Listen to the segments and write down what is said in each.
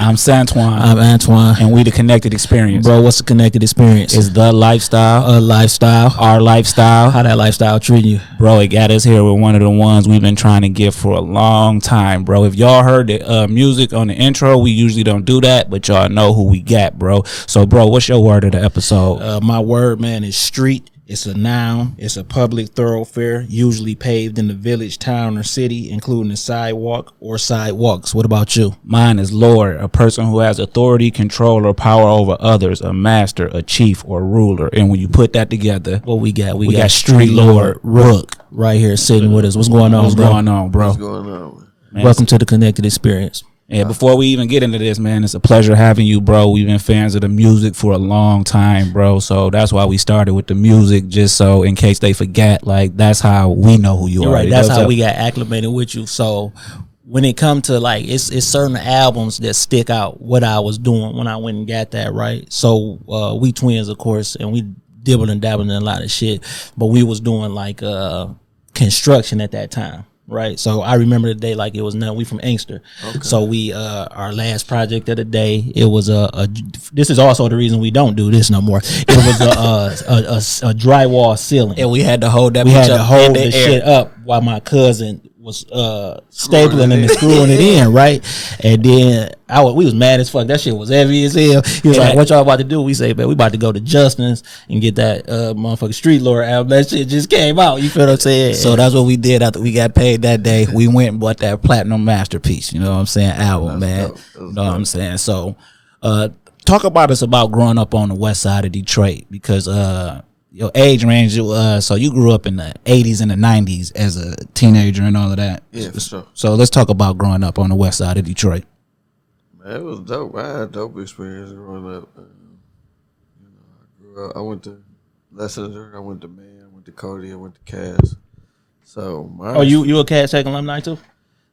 I'm Santoine. I'm Antoine. And we the Connected Experience. Bro, what's the Connected Experience? It's the lifestyle. A lifestyle. Our lifestyle. How that lifestyle treating you? Bro, it got us here with one of the ones we've been trying to get for a long time, bro. If y'all heard the music on the intro, we usually don't do that, but y'all know who we got, bro. So, bro, what's your word of the episode? My word, man, is street. It's a noun. It's a public thoroughfare, usually paved in the village, town, or city, including a sidewalk or sidewalks. What about you? Mine is Lord, a person who has authority, control, or power over others, a master, a chief, or ruler. And when you put that together, what we got? We got Street Lord Rook right here sitting with us. What's going on, bro? What's going on, bro? What's going on, man? Welcome to the Connected Experience. Yeah, before we even get into this, man, it's a pleasure having you, bro. We've been fans of the music for a long time, bro. So that's why we started with the music, just so in case they forget, like, that's how we know who you are. Right, that's how we got acclimated with you. So when it come to, like, it's certain albums that stick out what I was doing when I went and got that, right? So we twins, of course, and we dibbled and dabbled in a lot of shit, but we was doing, like, construction at that time. Right, so I remember the day like it was nothing. We from Inkster, okay. So we our last project of the day. It was this is also the reason we don't do this no more. It was a drywall ceiling, and we had to hold that. We had to hold the shit up while my cousin was stapling and screwing it in, right? And then we was mad as fuck. That shit was heavy as hell. He was like, "What y'all about to do?" We say, "Man, we about to go to Justin's and get that motherfucking Street Lord album." That shit just came out. You feel what I'm saying? So that's what we did after we got paid that day. We went and bought that platinum masterpiece. You know what I'm saying? Album, man. You know what I'm saying? So, talk about growing up on the west side of Detroit, because your age range, so you grew up in the 80s and the 90s as a teenager and all of that. Yeah, for sure. So let's talk about growing up on the west side of Detroit. Man, it was dope. I had a dope experience growing up. I went to Lessiter, I went to Man, I went to Cody, I went to Cass. So you a Cass Tech alumni too?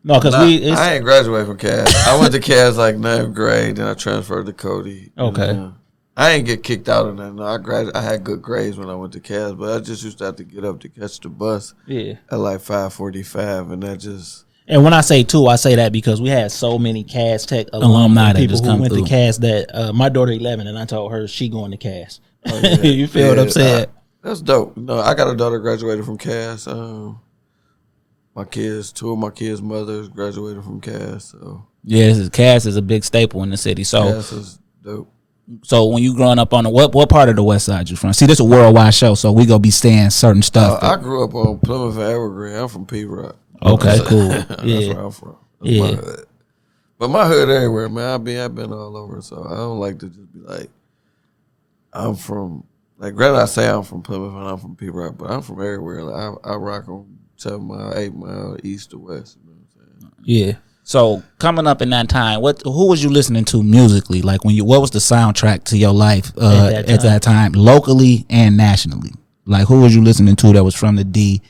No, because I ain't graduated from Cass. I went to Cass like 9th grade, then I transferred to Cody. Okay. And, I ain't get kicked out of that. I had good grades when I went to Cass, but I just used to have to get up to catch the bus. Yeah. At like 5:45, and that just. And when I say too, I say that because we had so many Cass Tech alumni people who went to Cass that my daughter 11, and I told her she going to Cass. Oh, yeah. You feel what I'm saying? That's dope. No, I got a daughter graduated from Cass. Two of my kids' mothers graduated from Cass. So yeah, Cass is a big staple in the city. So Cass is dope. So when you growing up on what part of the west side you from? See, this is a worldwide show, so we gonna be saying certain stuff. I grew up on Plymouth and Evergreen. I'm from P-Rock. Okay, cool. That's where I'm from. That's my hood. But my hood everywhere, man. I've been all over, so I don't like to just be like, I'm from, like, granted I say I'm from Plymouth and I'm from P-Rock, but I'm from everywhere. Like, I rock on 7 mile, 8 mile, east to west. You know what I'm saying? Yeah. So coming up in that time, who was you listening to musically? Like what was the soundtrack to your life at that time, locally and nationally? Like who was you listening to that was from the D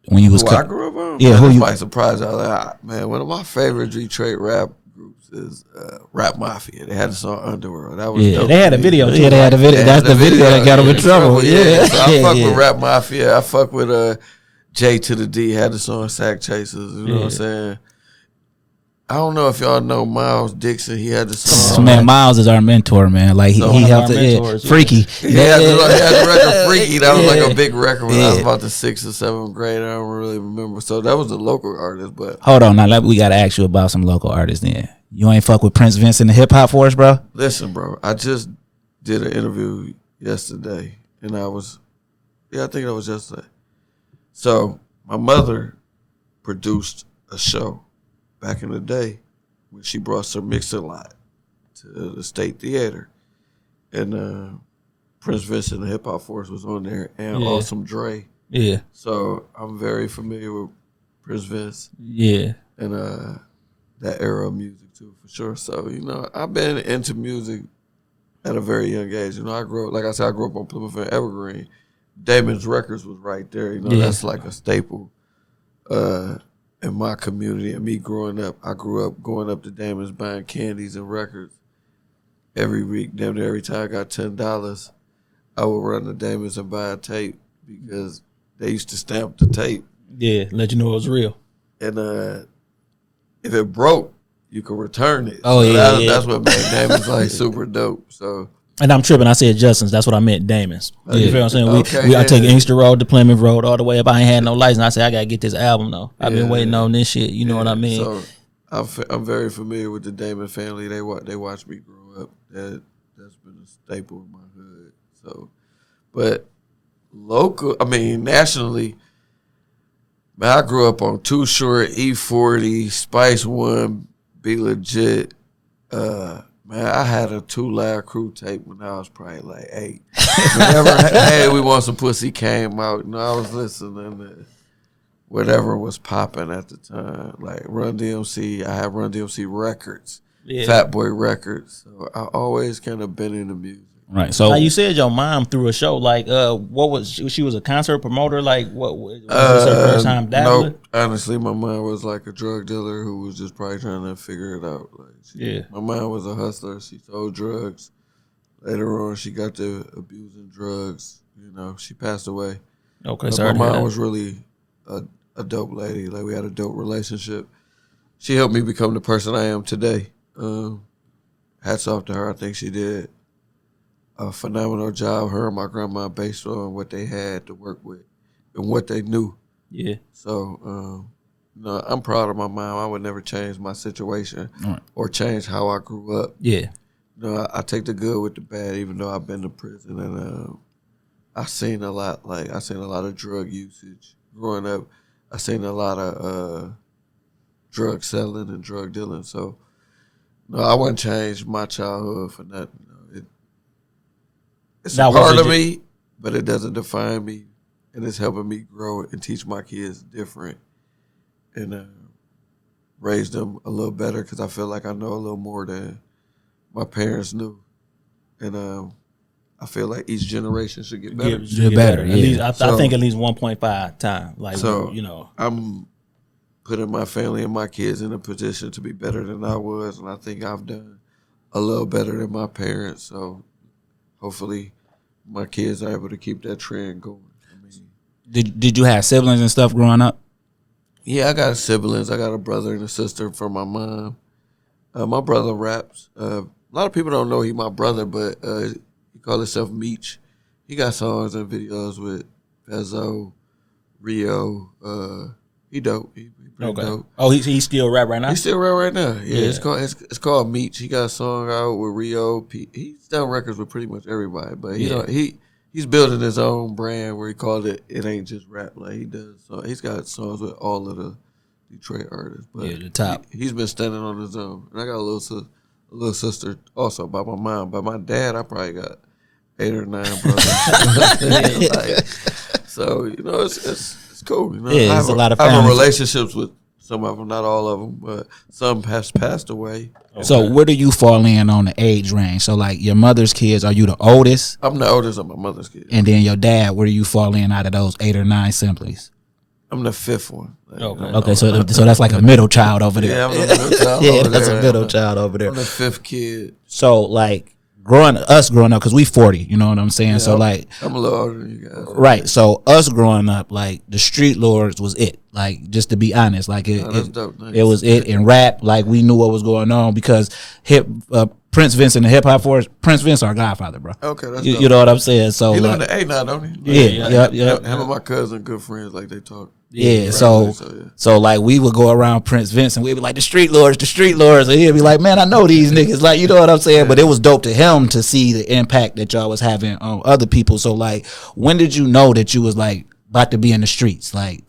when you was? I grew up on. Yeah, man, who you might surprise y'all? Like, man, one of my favorite Detroit rap groups is Rap Mafia. They had the song Underworld. That was dope. They had a video. Yeah, they had a video. That's the video that got them in trouble. Yeah, so I fuck with Rap Mafia. I fuck with J to the D. Had the song Sack Chasers. You know what I'm saying? I don't know if y'all know Miles Dixon. He had the song. Man, Miles is our mentor, man. Like he helped it. Freaky. He had the record Freaky. That was like a big record when I was about the 6th or 7th grade. I don't really remember. So that was a local artist. But hold on, now we gotta ask you about some local artists. Then you ain't fuck with Prince Vincent, the hip hop for us, bro. Listen, bro. I just did an interview yesterday, and I think that was yesterday. So my mother produced a show back in the day when she brought Sir Mix-a-Lot to the State Theater. And Prince Vincent, the Hip Hop Force, was on there, and Awesome Dre. Yeah. So I'm very familiar with Prince Vince. Yeah. And that era of music, too, for sure. So, I've been into music at a very young age. I grew up on Plymouth and Evergreen. Damon's Records was right there. That's like a staple. In my community and me growing up, I grew up going up to Damon's buying candies and records every week. Damn near every time I got $10, I would run to Damon's and buy a tape because they used to stamp the tape. Yeah, let you know it was real. And if it broke, you can return it. Oh, so yeah. That's what made Damon's like super dope. So. And I'm tripping. I said Justin's. That's what I meant, Damon's. You feel what I'm saying? Okay, I take Inkster Road to Plymouth Road all the way up. I ain't had no license. I said I gotta get this album though. I've been waiting on this shit. You know what I mean? So I'm very familiar with the Damon family. They watched me grow up. That's been a staple in my hood. So, but local, nationally, man, I grew up on Too Short, E40, Spice One, Be Legit. Man, I had a 2 Loud Crew tape when I was probably like 8. Whenever Hey We Want Some Pussy came out, I was listening to whatever was popping at the time. Like Run DMC, I had Run DMC records, Fat Boy records. So I always kind of been into music. Right. So you said your mom threw a show. Like, what was she was a concert promoter? Like, what was this her first time dabbling? Nope. Honestly, my mom was like a drug dealer who was just probably trying to figure it out. Like, my mom was a hustler. She sold drugs. Later on, she got to abusing drugs. She passed away. Okay, so my mom was really a dope lady. Like, we had a dope relationship. She helped me become the person I am today. Hats off to her. I think she did a phenomenal job, her and my grandma, based on what they had to work with and what they knew. Yeah. So, I'm proud of my mom. I would never change my situation or change how I grew up. Yeah. I take the good with the bad, even though I've been to prison and I've seen a lot. Like, I seen a lot of drug usage growing up. I seen a lot of drug selling and drug dealing. So, I wouldn't change my childhood for nothing. It's a part of me, but it doesn't define me, and it's helping me grow and teach my kids different and raise them a little better because I feel like I know a little more than my parents knew. And I feel like each generation should get better. Get better. At least, I think at least 1.5 times. Like, so, I'm putting my family and my kids in a position to be better than I was, and I think I've done a little better than my parents. So hopefully my kids are able to keep that trend going. Did you have siblings and stuff growing up? Yeah, I got siblings. I got a brother and a sister from my mom. My brother raps. A lot of people don't know he my brother, but he called himself Meech. He got songs and videos with Pezzo, Rio. He dope. He pretty dope. Oh, he still rap right now? He still rap right now. Yeah. It's called Meech. He got a song out with Rio. He's done records with pretty much everybody, but he's building his own brand where he called it Ain't Just Rap. Like, he does. So he's got songs with all of the Detroit artists. But the top. He's been standing on his own. And I got a little sister also by my mom. By my dad, I probably got 8 or 9 brothers. So it's cool. Yeah, there's a lot of I have families. relationships with some of them, not all of them, but some has passed away. Okay. So where do you fall in on the age range? So like your mother's kids, are you the oldest? I'm the oldest of my mother's kids. And then your dad, where do you fall in out of those 8 or 9 siblings? I'm the 5th one. Okay, so that's like a middle child over there. Yeah, I'm the middle child yeah, over that's there. a middle child over there. I'm the 5th kid. So like growing up, because we 40, you know what I'm saying? Yeah, so like I'm a little older than you guys. Right. So us growing up, like the Street Lords was it. Like, just to be honest, like that's dope. Nice. It was it. And rap, like we knew what was going on because Prince Vincent, the hip hop force, Prince Vincent, our godfather, bro. Okay, that's you know what I'm saying? So he like, live in the A now, don't he? Yeah. Him and my cousin, good friends, like they talk. Yeah, so like we would go around Prince Vincent, we'd be like the Street Lords, and he'd be like, man, I know these niggas, like, you know what I'm saying? Yeah. But it was dope to him to see the impact that y'all was having on other people. So like, when did you know that you was like about to be in the streets, like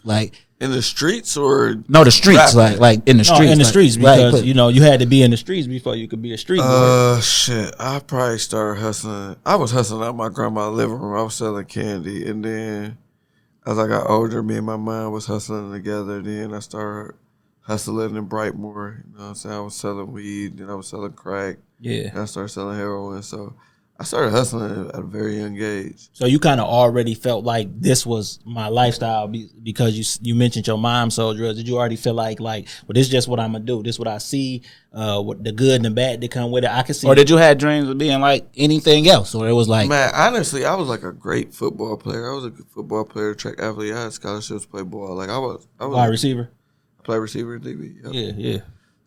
in the streets or no, the streets, like in the streets, in the streets, because you had to be in the streets before you could be a street boy. Shit, I probably started hustling. I was hustling out my grandma's living room. I was selling candy, and then as I got older, me and my mom was hustling together. Then I started hustling in Brightmoor. You know what I'm saying? I was selling weed, then I was selling crack. Yeah, and I started selling heroin. So I started hustling at a very young age. So you kind of already felt like this was my lifestyle because you mentioned your mom sold drugs. Did you already feel like, well, this is just what I'm gonna do? This is what I see. What the good and the bad that come with it. I can see. Or did you have dreams of being like anything else? Or it was like, man, honestly, I was like a great football player. I was a good football player, track athlete. I had scholarships, play ball. Like I was wide receiver. I played receiver in DB. Yep. Yeah.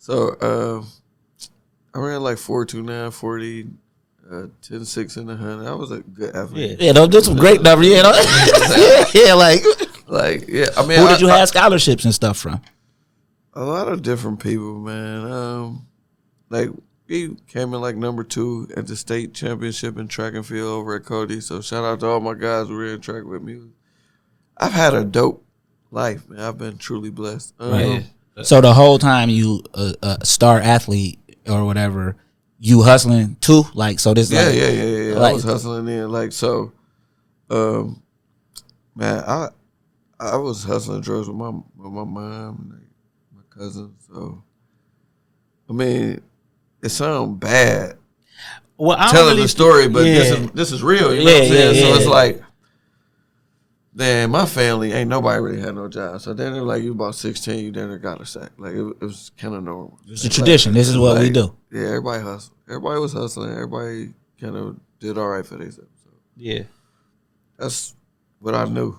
So I ran like 4.29, 40, 10.6 in the 100. I was a good athlete. Yeah, those are some great numbers. Yeah, yeah, like yeah. I mean, who did you have scholarships and stuff from? A lot of different people, man. Like we came in like number 2 at the state championship in track and field over at Cody. So shout out to all my guys who ran track with me. I've had a dope life, man. I've been truly blessed. Right. So the whole time you a star athlete or whatever, you hustling too? Like, so this Yeah. Like, I was hustling in, like, so, man, I was hustling drugs with my mom and my cousin. So, I mean, it sounds bad telling the story, but this is real. You know what I'm saying? So it's like, then my family ain't nobody really had no job. So then they're like, you about 16, you then got a sack. Like it was kind of normal. It's a tradition. This is what we do. Yeah, everybody hustled. Everybody was hustling. Everybody kind of did all right for themselves. So Yeah, that's what I knew.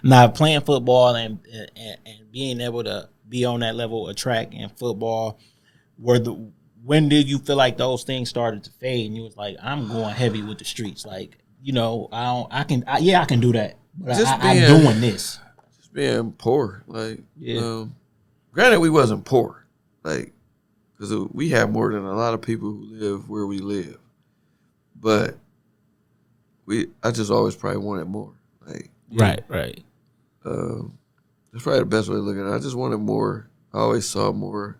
now playing football and being able to be on that level of track and football, when did you feel like those things started to fade and you was like, I'm going heavy with the streets? Like, you know, I can do that, but I'm doing this. Just being poor, like, granted, we wasn't poor, like, because we had more than a lot of people who live where we live, but I just always probably wanted more, like, Right. That's probably the best way to look at it. I just wanted more. I always saw more,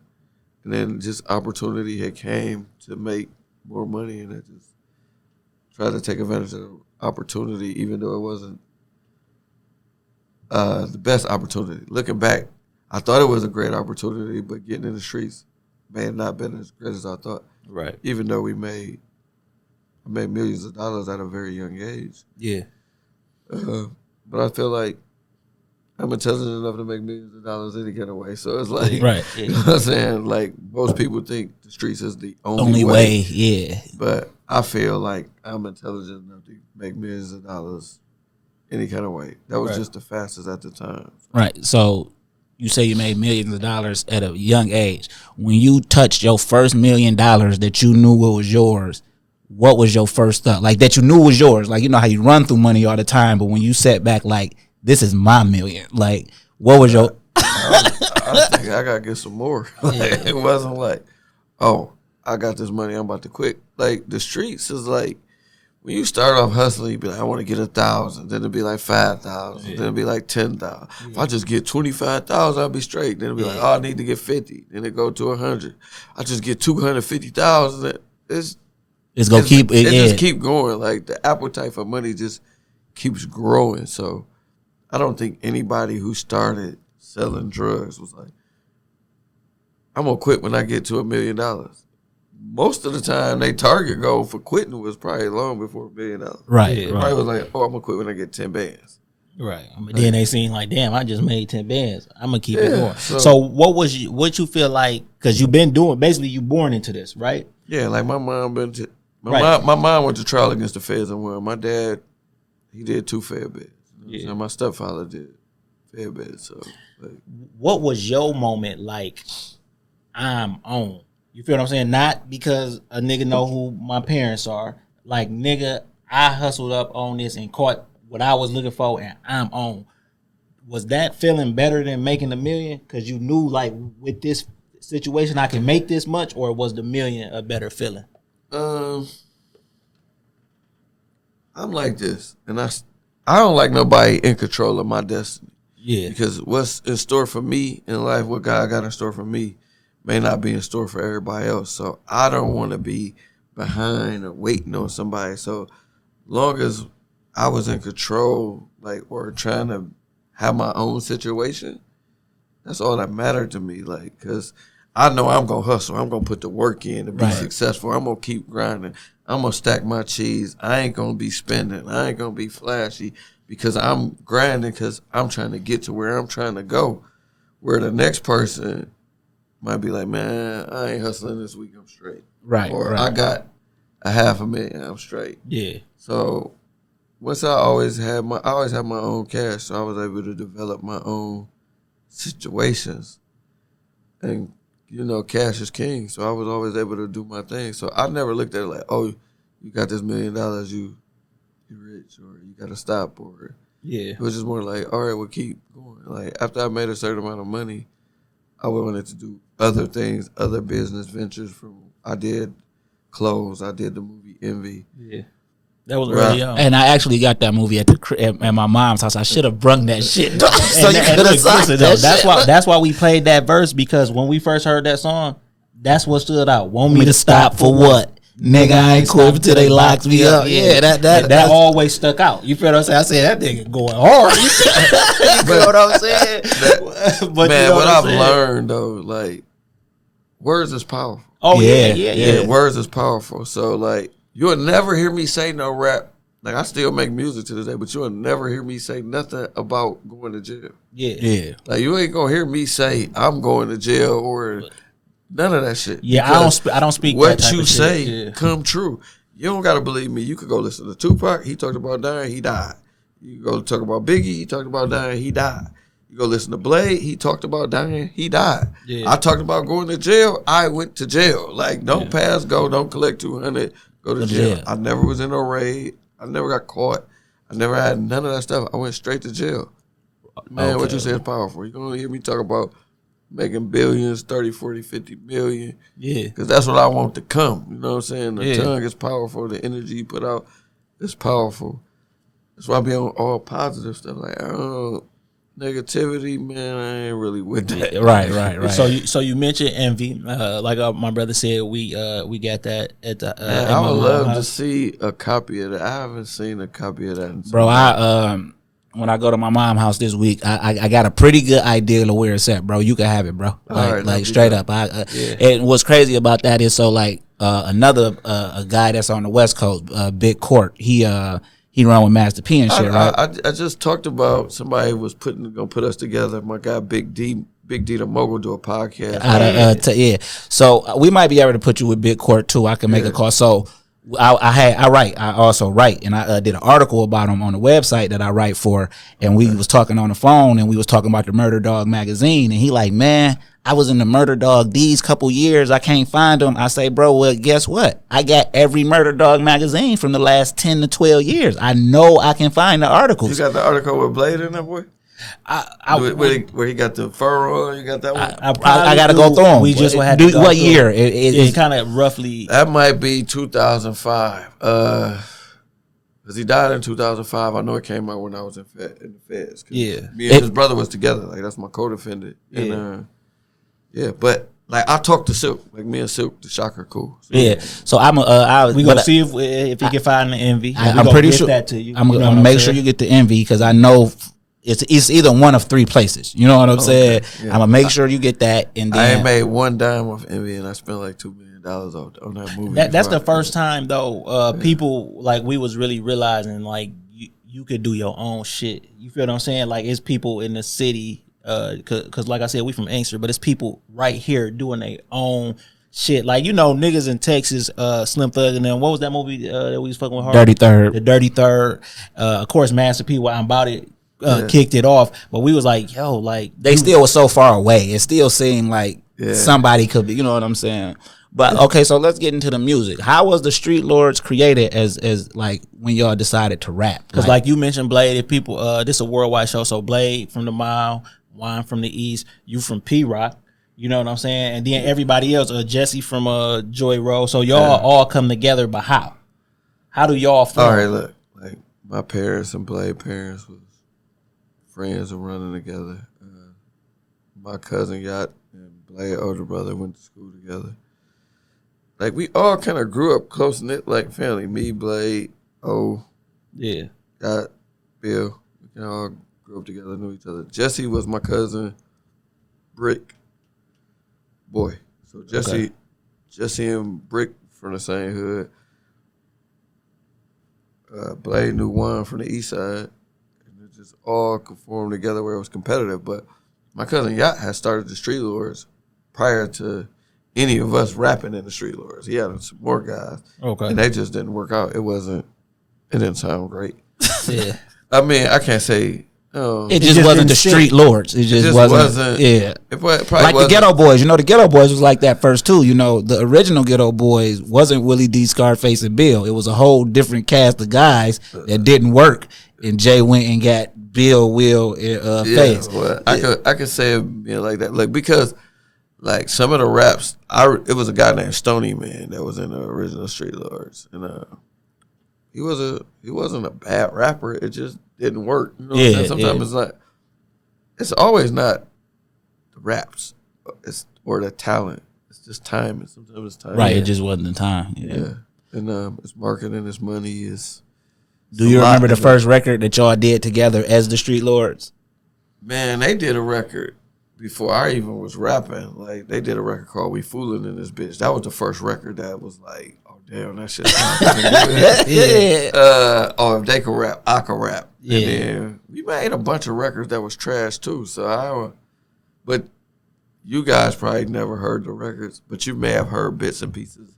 and then just opportunity had came to make more money, and I just tried to take advantage of the opportunity, even though it wasn't the best opportunity. Looking back, I thought it was a great opportunity, but getting in the streets may have not been as great as I thought. Right. Even though I made millions of dollars at a very young age. Yeah. But I feel like I'm intelligent enough to make millions of dollars any kind of way. So it's like, Right. You know what I'm saying? Like, most people think the streets is the only way. Yeah. But I feel like I'm intelligent enough to make millions of dollars any kind of way. That was just the fastest at the time. Right. So you say you made millions of dollars at a young age. When you touched your first $1 million that you knew it was yours, what was your first thought? Like, that you knew was yours. Like, you know how you run through money all the time, but when you sat back, like, this is my million. Like, what was your... I think I got to get some more. Like, it wasn't like, oh, I got this money, I'm about to quit. Like, the streets is like, when you start off hustling, you be like, I want to get 1,000. Then it'll be like 5,000. Then it'll be like 10,000. If I just get 25,000, I'll be straight. Then it'll be like, oh, I need to get 50. Then it go to 100. I just get 250,000. It's gonna keep it. Just keep going. Like, the appetite for money just keeps growing. So I don't think anybody who started selling drugs was like, I'm gonna quit when I get to $1 million. Most of the time, they target goal for quitting was probably long before $1 million. Right. It probably was like, oh, I'm gonna quit when I get 10 bands. Right. But then they seem like, damn, I just made 10 bands. I'm gonna keep it going. So what you feel like? Because you've been doing, basically, you born into this, right? Yeah, like my mom my mom went to trial against the feds and won. My dad, he did 2 fair beds. You know, my stepfather did fair beds. So, like, what was your moment like? I'm on. You feel what I'm saying? Not because a nigga know who my parents are. Like, nigga, I hustled up on this and caught what I was looking for, and I'm on. Was that feeling better than making $1 million? Because you knew, like, with this situation, I can make this much, or was the $1 million a better feeling? I'm like this, and I don't like nobody in control of my destiny. Yeah. Because what's in store for me in life, what God got in store for me, may not be in store for everybody else. So I don't want to be behind or waiting on somebody. So long as I was in control, like, or trying to have my own situation, that's all that mattered to me. Like, because I know I'm going to hustle. I'm going to put the work in to be successful. I'm going to keep grinding. I'm going to stack my cheese. I ain't going to be spending. I ain't going to be flashy because I'm grinding because I'm trying to get to where I'm trying to go. Where the next person might be like, man, I ain't hustling this week. I'm straight. Right. Or I got $500,000. I'm straight. Yeah. So once I always had my own cash, so I was able to develop my own situations and you know, cash is king. So I was always able to do my thing. So I never looked at it like, oh, you got this $1 million, you rich, or you got to stop, or it was just more like, all right, we'll keep going. Like after I made a certain amount of money, I wanted to do other things, other business ventures. I did clothes, I did the movie Envy. Yeah. That was early on. And I actually got that movie at my mom's house. I should have brung that shit. So you could have saw that. That's why we played that verse, because when we first heard that song, that's what stood out. Want me to stop for what? Nigga, I ain't quit until they locked me up. Yeah, that always stuck out. You feel what I'm saying? I said that nigga going hard. You feel what I'm saying? But man, what I've learned though, like words is powerful. Oh yeah. Words is powerful. So like you'll never hear me say no rap. Like I still make music to this day, but you'll never hear me say nothing about going to jail. Yeah. Like you ain't gonna hear me say I'm going to jail or none of that shit. Yeah, I don't speak. What you say come true. You don't gotta believe me. You could go listen to Tupac. He talked about dying. He died. You go talk about Biggie. He talked about dying. He died. You go listen to Blade. He talked about dying. He died. Yeah. I talked about going to jail. I went to jail. Like don't pass go. Don't collect 200. Go to jail. I never was in a raid. I never got caught. I never had none of that stuff. I went straight to jail. Man, what you say is powerful. You're gonna hear me talk about making billions, 30, 40, 50 million. Yeah. Because that's what I want to come. You know what I'm saying? The tongue is powerful. The energy you put out is powerful. That's why I be on all positive stuff. Like, negativity, man, I ain't really with that. Right. So you mentioned Envy. Like my brother said, we got that at the. I would love to see a copy of that. I haven't seen a copy of that. Bro, when I go to my mom's house this week, I got a pretty good idea of where it's at, bro. You can have it, bro. Like straight up. And what's crazy about that is another a guy that's on the West Coast, Big Court. He run with Master P and shit, right? I just talked about somebody was gonna put us together. My guy Big D the Mogul do a podcast. So we might be able to put you with Big Court too. I can make a call. So I also write, and I did an article about him on the website that I write for, and we was talking on the phone, and we was talking about the Murder Dog magazine, and he like, man, I was in the Murder Dog these couple years, I can't find them. I say, bro, well, guess what? I got every Murder Dog magazine from the last 10 to 12 years. I know I can find the articles. You got the article with Blade in that, boy? Where he got the furrow, you got that one? I got to go through them. We just had to go what through year? It kind of roughly. That might be 2005. Because he died in 2005. I know it came out when I was in the feds. Me and his brother was together. Like, that's my co-defendant. And, but like I talked to Silk. Like me and Silk, the Shocker, cool. So, So I'm we gonna see if he can find the Envy. I'm pretty sure that to you. I'm gonna make sure you get the Envy, because I know it's either one of three places. You know what I'm saying? Yeah. I'm gonna make sure you get that. And then I ain't made one dime off Envy, and I spent like $2 million on that movie. That's the first time though. People like we was really realizing like you could do your own shit. You feel what I'm saying? Like it's people in the city. Cause like I said, we from Inkster, but it's people right here doing their own shit. Like, you know, niggas in Texas, Slim Thug and them. What was that movie that we was fucking with hard? Dirty Third. The Dirty Third. Of course, Master P, Why I'm About It, kicked it off. But we was like, yo, like they still was so far away. It still seemed like somebody could be. You know what I'm saying? But okay, so let's get into the music. How was the Street Lords created as like when y'all decided to rap? Because like you mentioned, Blade. If people, this is a worldwide show, so Blade from the Mile. Wine from the East, you from P-Rock, you know what I'm saying? And then everybody else, Jesse from Joy Road. So y'all all come together, but how? How do y'all feel? All right, look, like my parents and Blade parents was friends and running together. My cousin Yacht and Blade older brother went to school together. Like we all kind of grew up close knit like family. Me, Blade, Yacht, Bill, we all grew up together, knew each other. Jesse was my cousin, Brick boy. So Jesse and Brick from the same hood. Blade knew Juan from the east side. And it just all conformed together where it was competitive. But my cousin Yacht had started the Street Lords prior to any of us rapping in the Street Lords. He had some more guys. Okay. And they just didn't work out. It didn't sound great. Yeah. I mean, I can't say It just wasn't the Street Lords. It just wasn't. Yeah. It probably like wasn't. the Ghetto Boys. The Ghetto Boys was like that first too. The original Ghetto Boys wasn't Willie D, Scarface, and Bill. It was a whole different cast of guys that didn't work. And Jay went and got Bill, Will, and Face. Well, I could say it being like that, like because like some of the raps, it was a guy named Stony Man that was in the original Street Lords, and he wasn't a bad rapper. It just didn't work. You know what I'm saying? Sometimes it's like it's always not the raps, or the talent. It's just time, and sometimes it's time. Right, it just wasn't the time. Yeah. And it's marketing, it's money, is. Do you remember the first record that y'all did together as the Street Lords? Man, they did a record before I even was rapping. Like, they did a record called We Foolin' in This Bitch. That was the first record that was like, oh, damn, that shit sounds good. Or if they could rap, I could rap. Yeah. And then we made a bunch of records that was trash, too. But you guys probably never heard the records, but you may have heard bits and pieces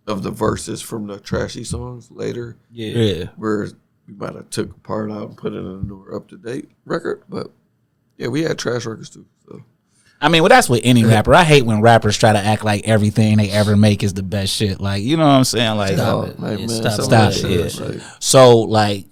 of the verses from the trashy songs later. Yeah. Where we might have took a part out and put it in a newer up-to-date record. But, yeah, we had trash records, too. So. I mean, well, that's with any rapper. I hate when rappers try to act like everything they ever make is the best shit. Like, you know what I'm saying? Like, stop it. Like,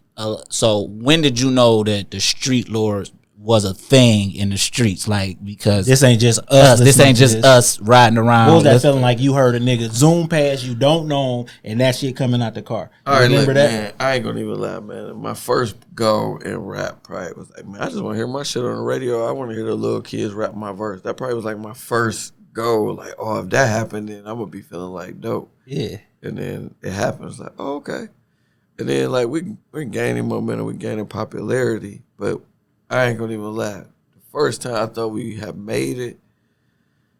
so when did you know that the Street Lords was a thing in the streets? Like, because this ain't just us. This ain't just us riding around. What was that feeling like? You heard a nigga zoom past you, don't know him, and that shit coming out the car. All right, remember that? Man, I ain't gonna even lie, man. My first go in rap probably was like, man, I just want to hear my shit on the radio. I want to hear the little kids rap my verse. That probably was like my first go. Like, oh, if that happened, then I'm gonna be feeling like dope. Yeah. And then it happens, like, oh, okay. And then like we're gaining momentum, we're gaining popularity, but I ain't gonna even lie. The first time I thought we had made it,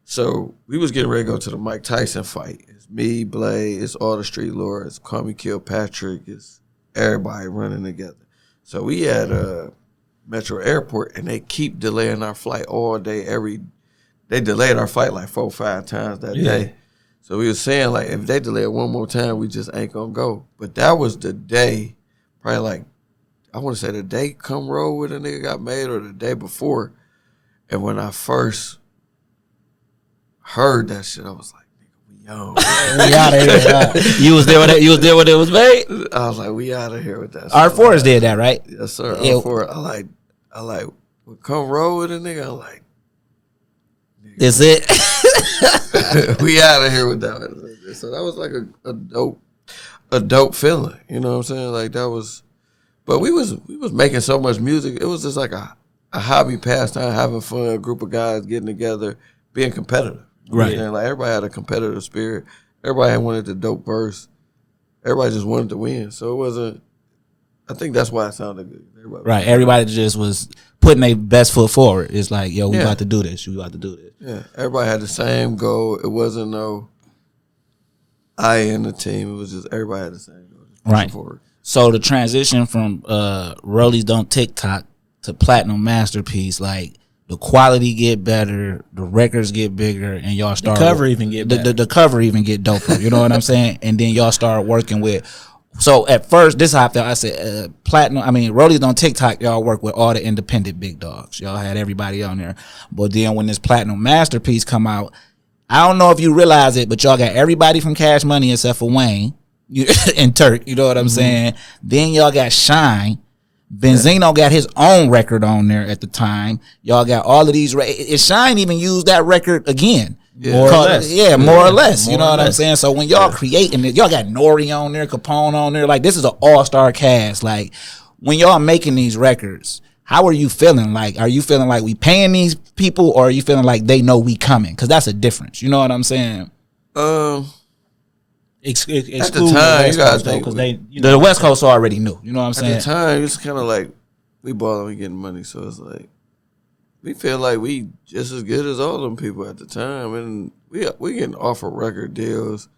so we was getting ready to go to the Mike Tyson fight. It's me, Blade, it's all the Street Lords, Call Me Kilpatrick, it's everybody running together. So we had Metro Airport, and they keep delaying our flight all day. They delayed our flight like 4 or 5 times that day. So we was saying, like, if they delay it one more time, we just ain't gonna go. But that was the day, probably like, I want to say the day Come Roll with a nigga got made or the day before. And when I first heard that shit, I was like, nigga, we on. We out of here. You was there when it was made? I was like, we out of here with that. R4's did that, right? Yes, sir. Yeah. R4. I like, when Come Roll with a nigga, I'm like, That's it. we out of here with that. So that was like a dope feeling. You know what I'm saying? Like that was. But we was making so much music. It was just like a hobby pastime, having fun, a group of guys getting together, being competitive. Right. You know, like everybody had a competitive spirit. Everybody wanted the dope verse. Everybody just wanted to win. So it wasn't. I think that's why it sounded good. Everybody just was putting their best foot forward. It's like, yo, we about to do this. We about to do this. Yeah. Everybody had the same goal. It wasn't no I in the team. It was just everybody had the same goal. Right. Forward. So the transition from Rollies Don't TikTok to Platinum Masterpiece, like the quality get better, the records get bigger, and y'all start the cover even get better. The cover even get doper. You know what I'm saying? And then y'all start working with. So at first, this is how I felt. I said Rollies Don't TikTok, y'all work with all the independent big dogs. Y'all had everybody on there. But then when this Platinum Masterpiece come out, I don't know if you realize it, but y'all got everybody from Cash Money except for Wayne. And Turk, you know what I'm saying? Then y'all got Shine. Benzino got his own record on there at the time. Y'all got all of these. Shine even used that record again. More or less. Yeah, more or less. You know what I'm saying? So when y'all creating it, y'all got Nori on there, Capone on there. Like, this is an all-star cast. Like, when y'all making these records, how are you feeling? Like, are you feeling like we paying these people, or are you feeling like they know we coming? Because that's a difference. You know what I'm saying? At the time, you guys think because they, the West Coast already knew. You know what I'm saying? At the time, it's kind of like we balling, we getting money, so it's like we feel like we just as good as all them people at the time, and we getting offered record deals,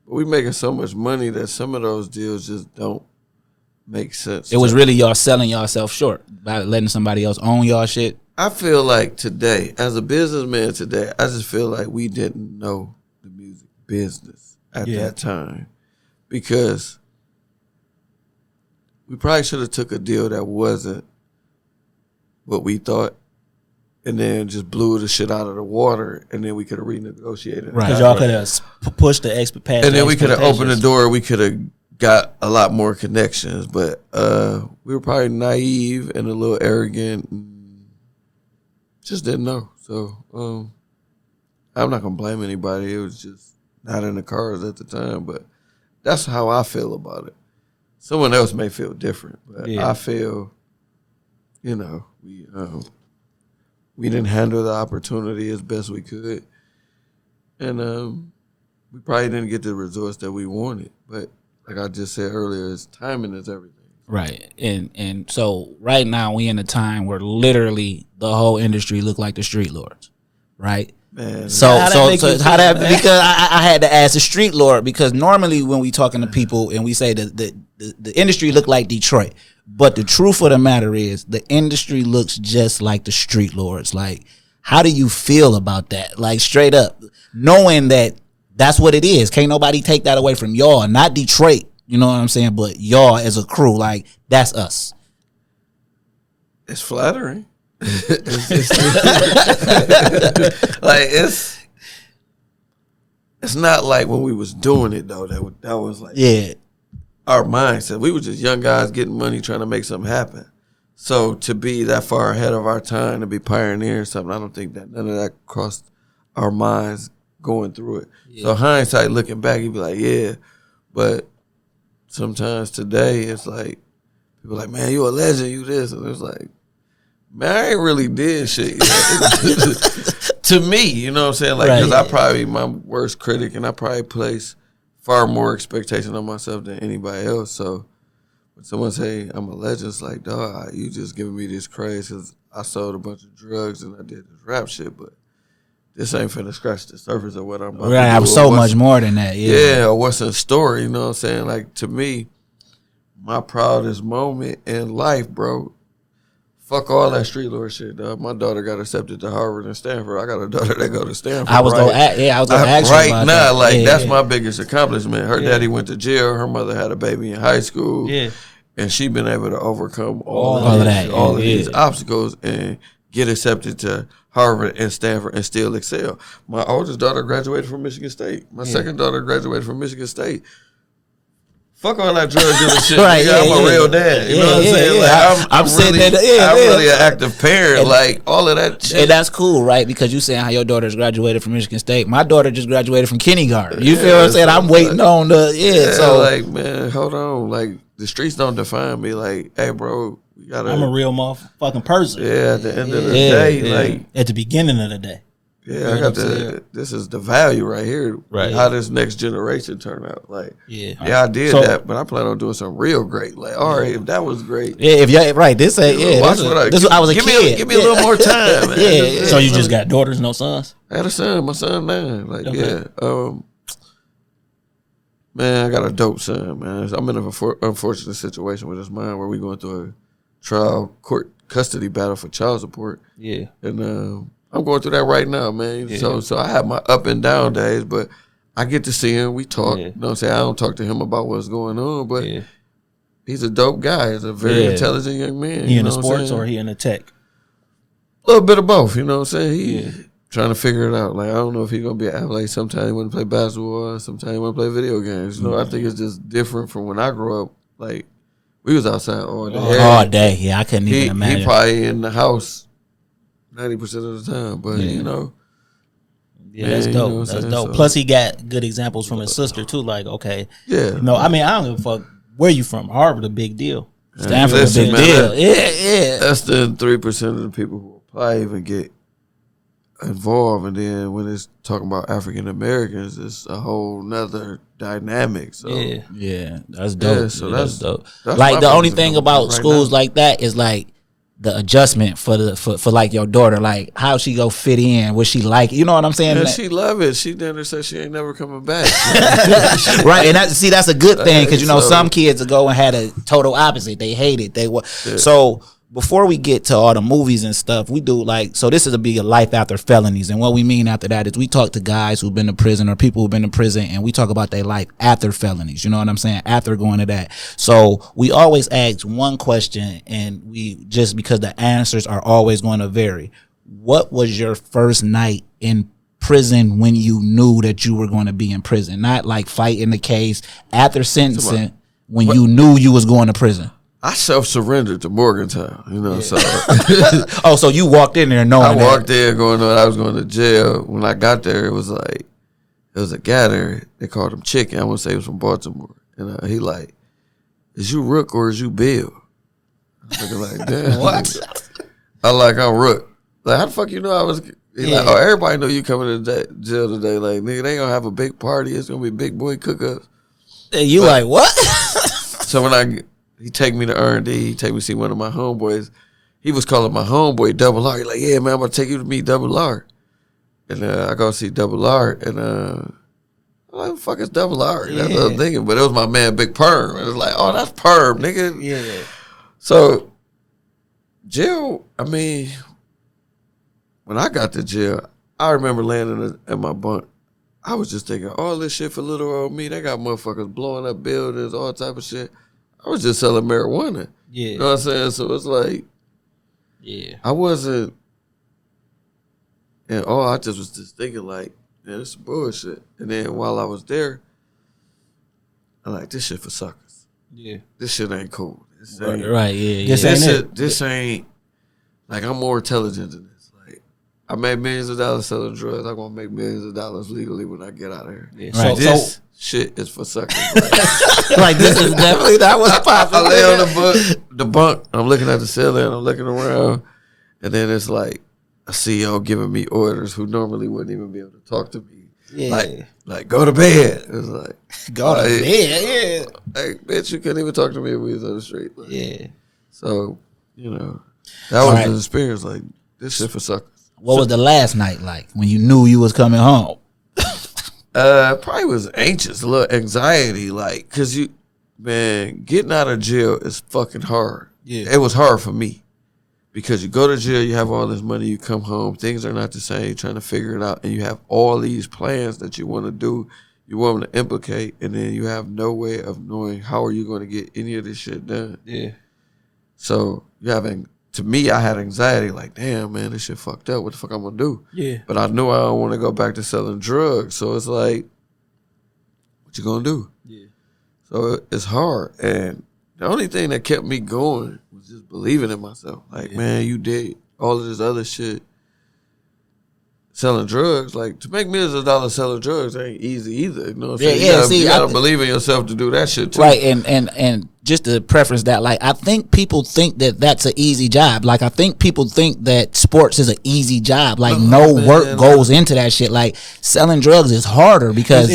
but we making so much money that some of those deals just don't make sense. It was really y'all selling yourself short by letting somebody else own y'all shit. I feel like today, as a businessman today, I just feel like we didn't know the music business at that time, because we probably should have took a deal that wasn't what we thought, and then just blew the shit out of the water, and then we could have renegotiated. Right. Because y'all could have pushed the past. And then we could have opened the door. We could have got a lot more connections, but we were probably naive and a little arrogant. And just didn't know. So I'm not gonna blame anybody. It was just not in the cards at the time. But that's how I feel about it. Someone else may feel different, but I feel, you know, we didn't handle the opportunity as best we could, and we probably didn't get the results that we wanted. But like I just said earlier, timing is everything. Right, and so right now we in a time where literally the whole industry look like the street lords, right? Man, so how that because I had to ask the street lord, because normally when we talking to people and we say that the industry look like Detroit, but the truth of the matter is the industry looks just like the street lords. Like, how do you feel about that? Like, straight up, knowing that that's what it is. Can't nobody take that away from y'all. Not Detroit, you know what I'm saying? But y'all as a crew, like, that's us. It's flattering. Like it's not like when we was doing it though. That was like our mindset. We were just young guys getting money, trying to make something happen. So to be that far ahead of our time, to be pioneering something, I don't think that none of that crossed our minds going through it. Yeah. So hindsight, looking back, you'd be like, yeah. But sometimes today, it's like people are like, man, you a legend, you this, and it's like, man, I ain't really did shit. You know? To me, you know what I'm saying? Like, because I probably my worst critic, and I probably place far more expectation on myself than anybody else. So when someone say I'm a legend, it's like, dog, you just giving me this craze because I sold a bunch of drugs and I did this rap shit, but this ain't finna scratch the surface of what I'm about to do. I'm so much more than that. Yeah, or what's in store, you know what I'm saying? Like, to me, my proudest moment in life, bro, fuck all that street lord shit, dog. My daughter got accepted to Harvard and Stanford. I got a daughter that go to Stanford. I was gonna ask you right about now. That. Like, that's my biggest accomplishment. Her daddy went to jail. Her mother had a baby in high school. Yeah, and she been able to overcome all of these obstacles and get accepted to Harvard and Stanford and still excel. My oldest daughter graduated from Michigan State. My second daughter graduated from Michigan State. Fuck all that drug dealing shit. I'm a real dad. You know what I'm saying? Like, I'm really an active parent. And, like, all of that shit. And that's cool, right? Because you saying how your daughter's graduated from Michigan State. My daughter just graduated from kindergarten. You feel what I'm saying? I'm waiting on the so like, man, hold on. Like, the streets don't define me. Like, hey, bro, we gotta. I'm a real motherfucking person. Yeah, at the end of the day, like at the beginning of the day. Yeah, I got this is the value right here. Right. How this next generation turn out. Like, I did that, but I plan on doing something real great. Like, all right, if that was great. Yeah, if y'all right, this ain't I was a kid. Give me a little more time, man. So you just got daughters, no sons? I had a son, my son 9. Like, man, I got a dope son, man. I'm in an unfortunate situation with his mind where we going through a trial court custody battle for child support. Yeah. And I'm going through that right now, man. Yeah. So I have my up and down days, but I get to see him. We talk. You know what I'm saying? I don't talk to him about what's going on, but he's a dope guy. He's a very intelligent young man. He in the sports or he in the tech? A little bit of both, you know what I'm saying? He trying to figure it out. Like, I don't know if he's going to be an athlete. Sometimes he want to play basketball. Sometimes he want to play video games. You know, I think it's just different from when I grew up. Like, we was outside all day. All day. Yeah, I couldn't even imagine. He probably in the house 90% of the time, but you know. Yeah, that's dope. You know that's dope. So, plus, he got good examples from his sister too. Like, okay, no, I mean, I don't give a fuck where you from. Harvard, a big deal. Stanford, a big deal. Yeah. That's the 3% of the people who apply even get involved, and then when it's talking about African Americans, it's a whole nother dynamic. So that's dope. Yeah, so that's dope. Like, the only thing about schools like that is like the adjustment for like your daughter, like how she go fit in, what she like, you know what I'm saying? Yeah, she love it. She then said she ain't never coming back. Right, and that's a good thing, because you know some kids will go and had a total opposite. They hate it. So before we get to all the movies and stuff, we do like, so this is a big life after felonies. And what we mean after that is we talk to guys who've been to prison or people who've been to prison, and we talk about their life after felonies. You know what I'm saying? After going to that. So we always ask one question, and we just, because the answers are always going to vary. What was your first night in prison when you knew that you were going to be in prison? Not like fighting the case, after sentencing, when you knew you was going to prison. I self-surrendered to Morgantown, you know, so. Oh, so you walked in there knowing I walked there going on, I was going to jail. When I got there, it was like, it was a guy there, they called him Chicken. I want to say he was from Baltimore. And he like, is you Rook or is you Bill? I was looking like, damn. What? I'm Rook. Like, how the fuck you know I was? He like, oh, everybody know you coming to jail today. Like, nigga, they gonna have a big party. It's gonna be big boy cook-ups. And you like, what? So when he take me to R&D, he take me to see one of my homeboys. He was calling my homeboy Double R. He like, yeah, man, I'm gonna take you to meet Double R. And I go see Double R, and I'm like, what the fuck is Double R? That's what I was thinking. But it was my man Big Perm. It was like, oh, that's Perm, nigga. Yeah. So jail, I mean, when I got to jail, I remember landing at my bunk. I was just thinking, all this shit for little old me. They got motherfuckers blowing up buildings, all type of shit. I was just selling marijuana. Yeah. You know what I'm saying? So it's like, yeah, I wasn't, and I just was just thinking like, man, this is bullshit. And then while I was there, I'm like, this shit for suckers. Yeah. This shit ain't cool. This ain't, right, yeah. This ain't, like, I'm more intelligent than this. I made millions of dollars selling drugs. I'm gonna make millions of dollars legally when I get out of here. Yeah. Right. This shit is for suckers. Like this is definitely not what's popping. I lay on the bunk. I'm looking at the ceiling. I'm looking around, and then it's like a CEO giving me orders who normally wouldn't even be able to talk to me. Yeah. Like go to bed. It's like go to bed. Yeah. Hey, bitch, you couldn't even talk to me if we was on the street. Like, yeah. So that was an experience. Like this shit for suckers. What was the last night like when you knew you was coming home? Probably was anxious, a little anxiety, like, cause getting out of jail is fucking hard. Yeah, it was hard for me because you go to jail, you have all this money, you come home, things are not the same. You're trying to figure it out, and you have all these plans that you want to do, you want them to implicate, and then you have no way of knowing how are you going to get any of this shit done. Yeah. So to me, I had anxiety, like, damn, man, this shit fucked up. What the fuck I'm gonna do? Yeah. But I knew I don't want to go back to selling drugs. So it's like, what you gonna do? Yeah. So it's hard. And the only thing that kept me going was just believing in myself. Like, man, you did all of this other shit. Selling drugs, like, to make millions of dollars selling drugs ain't easy either. You know what I'm saying? You gotta believe in yourself to do that shit too. Right, and just to preference that, like, I think people think that that's an easy job. Like, I think people think that sports is an easy job. Like, no work goes into that shit. Like, selling drugs is harder because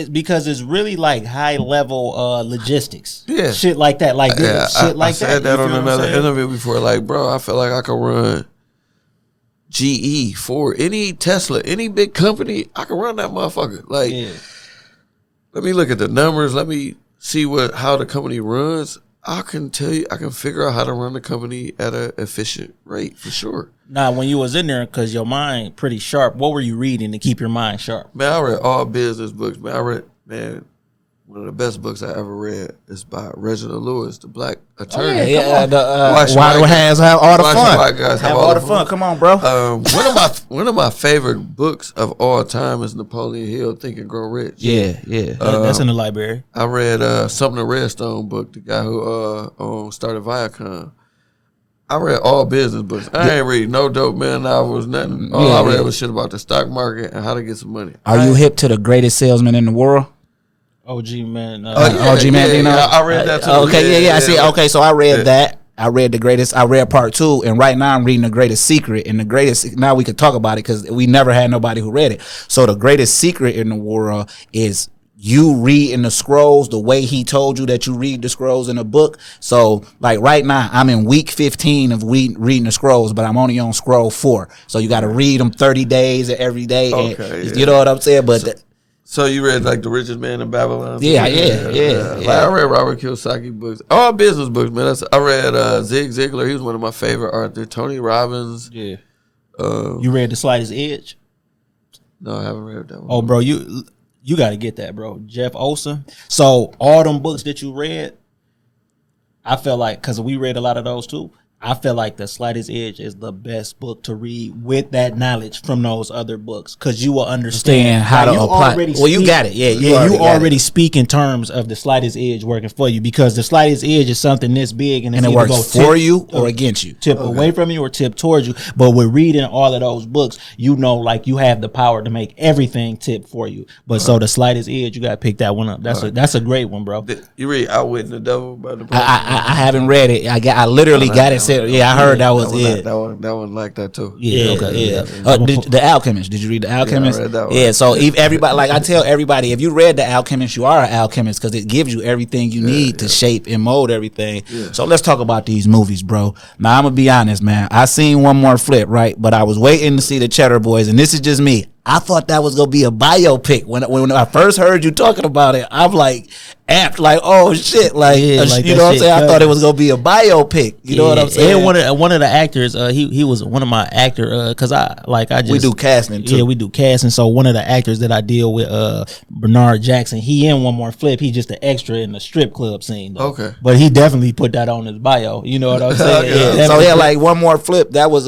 because it's really like high level logistics. Yeah, shit like that. Like shit like that. I said that on another interview before. Like, bro, I feel like I could run GE, Ford, any Tesla, any big company, I can run that motherfucker. Like, let me look at the numbers. Let me see how the company runs. I can tell you, I can figure out how to run the company at an efficient rate for sure. Now, when you was in there, because your mind pretty sharp, what were you reading to keep your mind sharp? Man, I read all business books. Man, one of the best books I ever read is by Reginald Lewis, the black attorney. Why do hands have all the fun? Have all the fun. Come on, bro. One of my favorite books of all time is Napoleon Hill, Think and Grow Rich. Yeah. That's in the library. I read Something Redstone book, the guy who started Viacom. I read all business books. I ain't read no dope man novels, nothing. All I read was shit about the stock market and how to get some money. Are you hip to the greatest salesman in the world? OG man. OG man, you know. I read that too. Okay, I see. Okay, so I read that. I read the greatest. I read part 2, and right now I'm reading the greatest secret. And the greatest. Now we could talk about it because we never had nobody who read it. So the greatest secret in the world is you reading the scrolls the way he told you that you read the scrolls in a book. So like right now I'm in week 15 of reading the scrolls, but I'm only on scroll 4. So you got to read them 30 days every day. Okay, and, you know what I'm saying? But So you read like The Richest Man in Babylon? Yeah. Like I read Robert Kiyosaki books, all business books, man. I read Zig Ziglar. He was one of my favorite authors. Tony Robbins. Yeah. You read The Slightest Edge? No, I haven't read that one. Oh, bro, you got to get that, bro. Jeff Olson. So all them books that you read, I felt like, because we read a lot of those too, I feel like The Slightest Edge is the best book to read with that knowledge from those other books, because you will understand how to apply. Well, you got it. Yeah, you already speak in terms of the slightest edge working for you, because the slightest edge is something this big, and it works for you or against you, tip away from you or tip towards you. But with reading all of those books, you know, like you have the power to make everything tip for you. But so the slightest edge, you got to pick that one up. That's a great one, bro. You read Outwitting the Devil by the I haven't read it. I literally got it. Yeah, I heard that was it. That one like that too. Yeah. The Alchemist. Did you read The Alchemist? Yeah, I read that one. Yeah. So if everybody, like I tell everybody, if you read The Alchemist, you are an alchemist, because it gives you everything you need to shape and mold everything. Yeah. So let's talk about these movies, bro. Now I'm gonna be honest, man. I seen One More Flip, right? But I was waiting to see the Cheddar Boys, and this is just me. I thought that was gonna be a biopic. When I first heard you talking about it, I'm like amped, like, oh shit, like, you know what I'm saying? I thought it was gonna be a biopic. You know what I'm saying? And one of the actors, he was one of my actor, cause we do casting too. Yeah, we do casting. So one of the actors that I deal with, Bernard Jackson, he in One More Flip. He just an extra in the strip club scene, though. Okay. But he definitely put that on his bio. You know what I'm saying? Like One More Flip, that was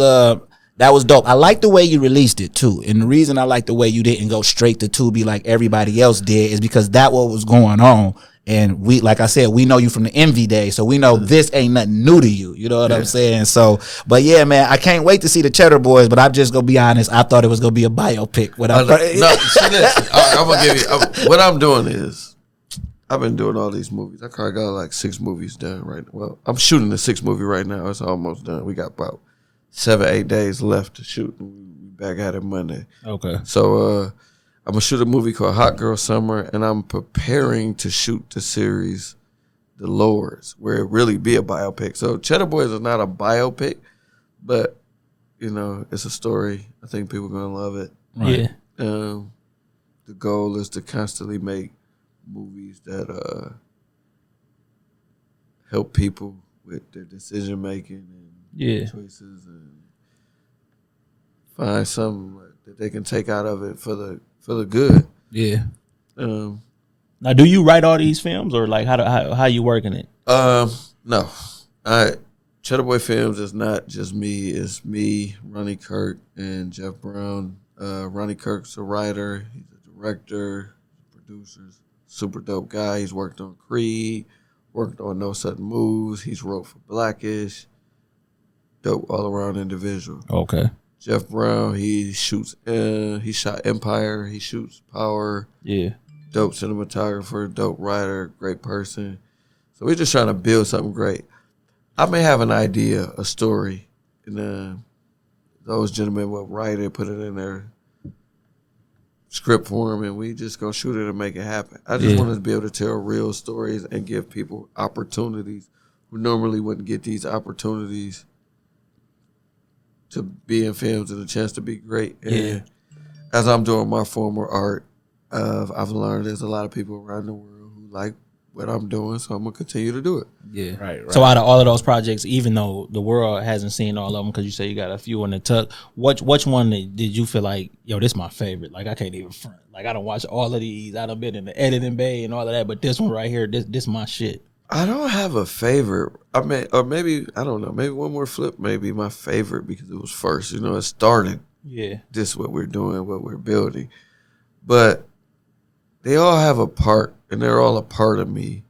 dope. I like the way you released it too. And the reason I like the way you didn't go straight to Tubi like everybody else did is because that what was going on. And we, like I said, we know you from the Envy days, so we know this ain't nothing new to you. You know what I'm saying? So, but yeah, man, I can't wait to see the Cheddar Boys. But I'm just gonna be honest, I thought it was gonna be a biopic. I'm gonna give you. What I'm doing is, I've been doing all these movies. I probably got like 6 movies done right now. Well, I'm shooting the 6th movie right now. It's almost done. We got about 7-8 days left to shoot. We'll be back at it Monday. Okay. So I'm gonna shoot a movie called Hot Girl Summer, and I'm preparing to shoot the series The Lords, where it really be a biopic. So Cheddar Boys is not a biopic, but you know, it's a story. I think people are gonna love it. Right. Yeah. The goal is to constantly make movies that help people with their decision making and choices, and find something that they can take out of it for the good. Yeah. Now, do you write all these films, or like how you working it? No. Cheddar Boy Films is not just me. It's me, Ronnie Kirk, and Jeff Brown. Ronnie Kirk's a writer. He's a director, producer, super dope guy. He's worked on Creed, worked on No Sudden Moves. He's wrote for Blackish. Dope all around individual. Okay. Jeff Brown, he shoots. He shot Empire. He shoots Power. Yeah. Dope cinematographer, dope writer, great person. So we're just trying to build something great. I may have an idea, a story, and those gentlemen will write it, put it in their script form, and we just go shoot it and make it happen. I just want to be able to tell real stories and give people opportunities who normally wouldn't get these opportunities to be in films and a chance to be great. And as I'm doing my form of art, I've learned there's a lot of people around the world who like what I'm doing, so I'm gonna continue to do it. Yeah, right. So out of all of those projects, even though the world hasn't seen all of them, because you say you got a few in the tuck, which one did you feel like, yo, this is my favorite? Like I can't even front. Like I don't watch all of these. I done been in the editing bay and all of that, but this one right here, this my shit. I don't have a favorite. I mean, or maybe I don't know. Maybe One More Flip may be my favorite because it was first. You know, it started. Yeah. This is what we're doing, what we're building, but they all have a part, and they're all a part of me.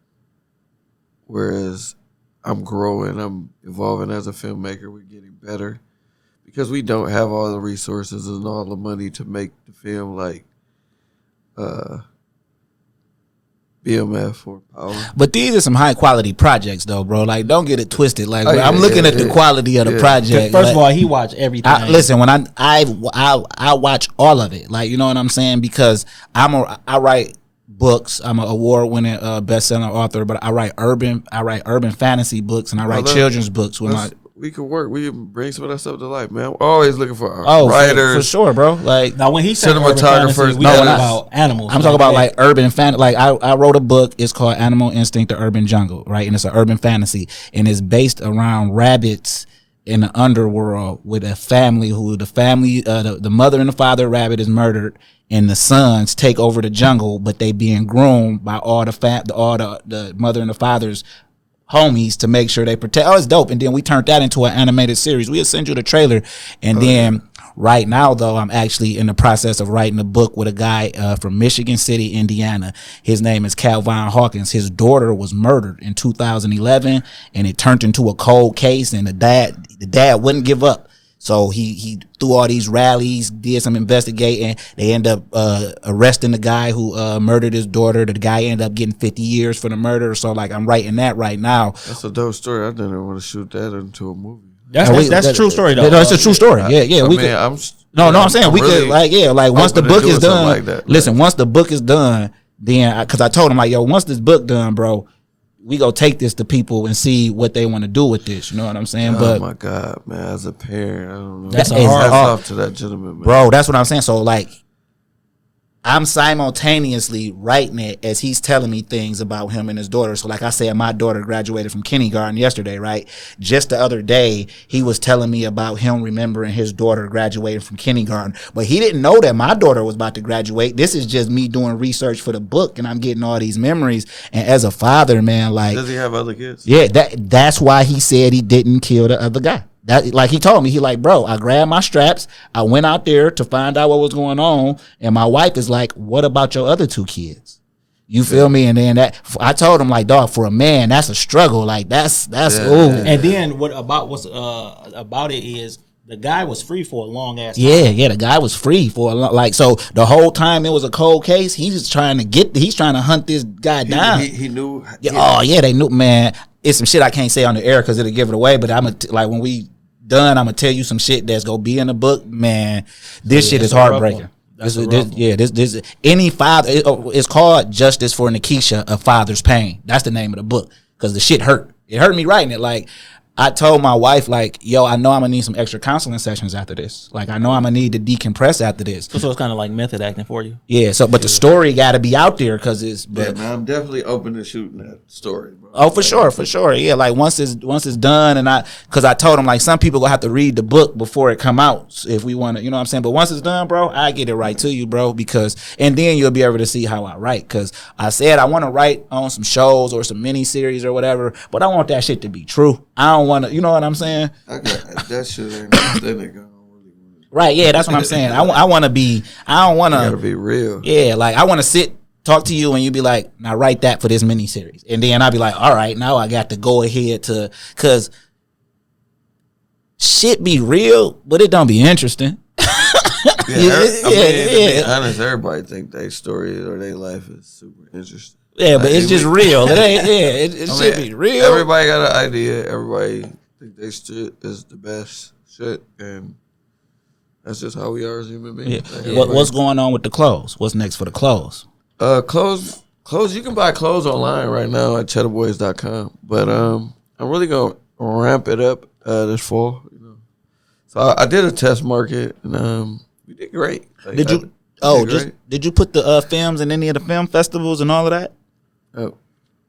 Whereas I'm growing, I'm evolving as a filmmaker. We're getting better because we don't have all the resources and all the money to make the film like BMF or Power. But these are some high quality projects, though, bro. Like, don't get it twisted. Like, I'm looking at the quality of the project. First of all, he watched everything. Listen, when I watch all of it. Like, you know what I'm saying? Because I write books. I'm an award-winning best-selling author, but I write urban fantasy books, and I write children's books. we can work. We can bring some of that stuff to life, man. We're always looking for writers, for sure, bro. Like now, when he said cinematographers, we talking about animals. I'm talking about like urban fan. Like I wrote a book. It's called Animal Instinct: The Urban Jungle, right? And it's an urban fantasy, and it's based around rabbits in the underworld with a family who the mother and the father rabbit is murdered, and the sons take over the jungle, but they being groomed by all the mother and the father's homies to make sure they protect. Oh, it's dope. And then we turned that into an animated series. We'll send you the trailer. And then right now, though, I'm actually in the process of writing a book with a guy from Michigan City, Indiana. His name is Calvin Hawkins. His daughter was murdered in 2011, and it turned into a cold case, and the dad wouldn't give up. So he threw all these rallies, did some investigating. They end up arresting the guy who murdered his daughter. The guy ended up getting 50 years for the murder. So like I'm writing that right now. That's a dope story. I didn't want to shoot that into a movie. That's a true story though. No, it's a true story. Yeah. I'm saying we really could like once the book is done. Like that, listen, once the book is done, then because I told him like, yo, once this book done, bro, we go take this to people and see what they want to do with this. You know what I'm saying? Oh my God, man! As a parent, I don't know. That's off to that gentleman, man. Bro. That's what I'm saying. So like, I'm simultaneously writing it as he's telling me things about him and his daughter. So like I said, my daughter graduated from kindergarten yesterday, right? Just the other day, he was telling me about him remembering his daughter graduating from kindergarten. But he didn't know that my daughter was about to graduate. This is just me doing research for the book, and I'm getting all these memories. And as a father, man, like... Does he have other kids? Yeah, that's why he said he didn't kill the other guy. That, like he told me, he like, bro, I grabbed my straps, I went out there to find out what was going on, and my wife is like, what about your other two kids? You feel me? And then I told him like, dog, for a man, that's a struggle. Like that's ooh. And then what's about it is the guy was free for a long ass time. Yeah, the guy was free for a long, like, so the whole time it was a cold case. He's trying to hunt this guy down. He knew. They knew, man. It's some shit I can't say on the air because it'll give it away. But like when we done, I'm gonna tell you some shit that's gonna be in the book, man. This shit is heartbreaking. This any father. It's called Justice for Nikisha, A Father's Pain. That's the name of the book because the shit hurt. It hurt me writing it. Like I told my wife, like, yo, I know I'm gonna need some extra counseling sessions after this. Like I know I'm gonna need to decompress after this. So it's kind of like method acting for you. Yeah. So, but the story got to be out there because it's. But man, I'm definitely open to shooting that story, bro. Oh, for sure. Yeah, like once it's done, and because I told him like some people will have to read the book before it come out if we want to, you know what I'm saying. But once it's done, bro, I get it right to you, bro, and then you'll be able to see how I write. Because I said I want to write on some shows or some mini series or whatever, but I want that shit to be true. I don't want to, you know what I'm saying? I got that shit ain't that right? Yeah, that's what I'm saying. I want to be. I don't want to. Gotta be real. Yeah, like I want to sit. Talk to you and you be like, now write that for this miniseries. And then I'll be like, all right, now I got to go ahead because shit be real, but it don't be interesting. To be honest, everybody think their story or their life is super interesting. Yeah, but it's just real. It ain't. Yeah, it should be real. Everybody got an idea. Everybody think their shit is the best shit, and that's just how we are as human beings. Yeah. Like what's going on with the clothes? What's next for the clothes? Clothes. You can buy clothes online right now at cheddarboys.com. But I'm really gonna ramp it up this fall. You know, so I did a test market and we did great. Like, did you put the films in any of the film festivals and all of that? Oh,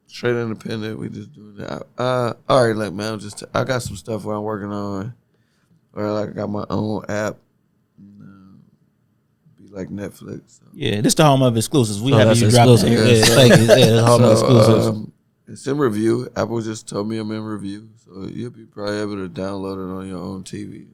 straight independent. We just doing that. All right, look, man. I got some stuff where I'm working on. Where like I got my own app. Like Netflix. So. Yeah, this the home of exclusives. We have you drop the home of exclusives. It's in review. Apple just told me I'm in review, so you'll be probably able to download it on your own TV.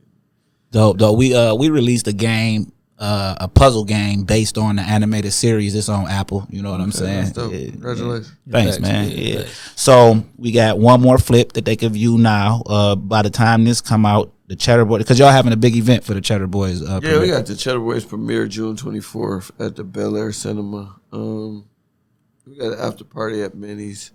Dope. We released a game, a puzzle game based on the animated series. It's on Apple. You know what I'm saying? Yeah, congratulations. Thanks, man. Yeah. So we got one more flip that they can view now. By the time this come out, the Cheddar Boys, because y'all having a big event for the Cheddar Boys. Yeah, we got the Cheddar Boys premiere June 24th at the Bel Air Cinema. We got an after party at Minnie's.